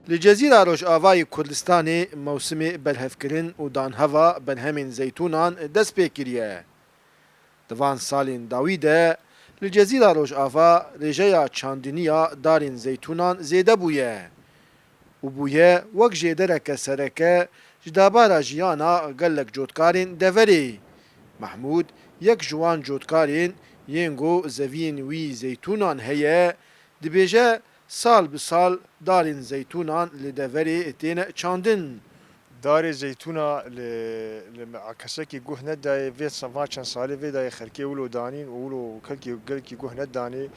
لجزيرة روجآوای کوردستان موسم بلهفکرین و دانهوا بنهمین زیتونان دست پیکریه. دوان سالین داویده لجزيرة روجآوا رجایا چاندنیا دارین زیتونان زیده بویه و بویه وک جیدرک سرکه جدابارا جیانا گلک جوتکارین دوری. محمود یک جوان جوتکارین ینگو زوین وی زیتونان هیه دبیجه سال بسال دارین زیتونان لدوری تین چاندن. داري زيتونة لعكسكي جوه نداي في صفا كان صالي في داي خركي ولو دانين ولو كلكي قلكي جوه نداني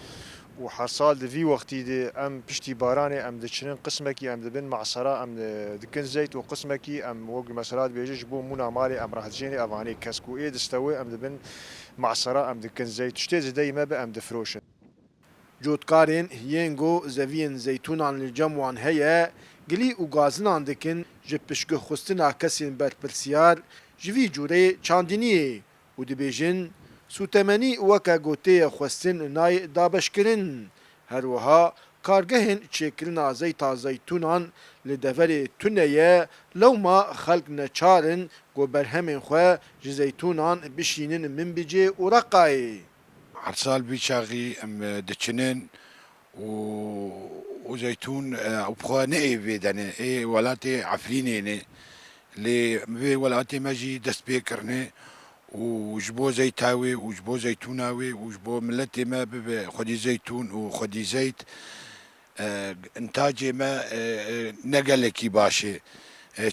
وحصاد في وقتي دي ام بشتي باراني ام دشنين قسمكي ام دبن معصرة ام دكن زيت وقسمكي ام وق مسرات بيجيش بو منا مالي ام راح تجيني افاني كسكو ايد استوي ام دبن معصرة ام دكن زيت شتي دايما بام دفروشن. جوتکارین ینگو زوین زیتونان لجموان هیه گلی و گازنان دکن جه پشگه خستنا کسین برپرسیار جوی جوره چاندنیه و دبیجن سوتمنی وکا گوته خستن نای دابشکرین هروها کارگهن چکرنا زیتا زیتونان لدور تونیه لوما خلق نچارن گو برهمین خواه جزیتونان بشینن من بجه و رقای عرسال بيشاغي ام دچنين وزيتون وبخوا نئي بيداني اي ولاتي عفريني ني لي في ولاتي ماجي دست بيكرني وجبو زيتاوي وجبو زيتوناوي وجبو ملتي ما خدي زيتون وخدي زيت انتاجي ما نقلكي باشي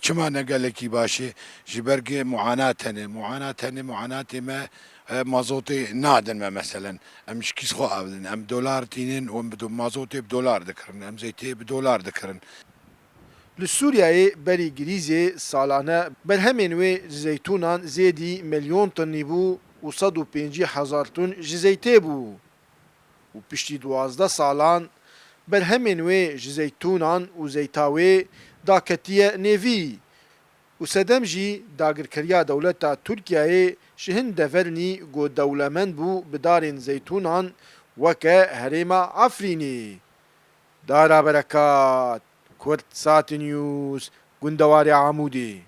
چما نقلكي باشي جبرقي معاناتي ما مازوتي نادن ما مثلا امش كيس خو ابدن ام دولار تينين وام مازوتي بدولار ذكرن ام زيتي بدولار ذكرن لسوریای بری گریزی سالانه برهمین و زیتونان زیدی میلیون تنی بو و 150,000 تن زیتی بو و پشتی 12 سالان برهمین و زیتونان و زیتاوی داکتیه نیوی و سدم جی داگرکریا دولتا ترکیه شهن دفرنی گو دولمن بو بدارین زیتونان وکه هریما عفرینی دارا برکات كورت سات نيوز قندواري عمودي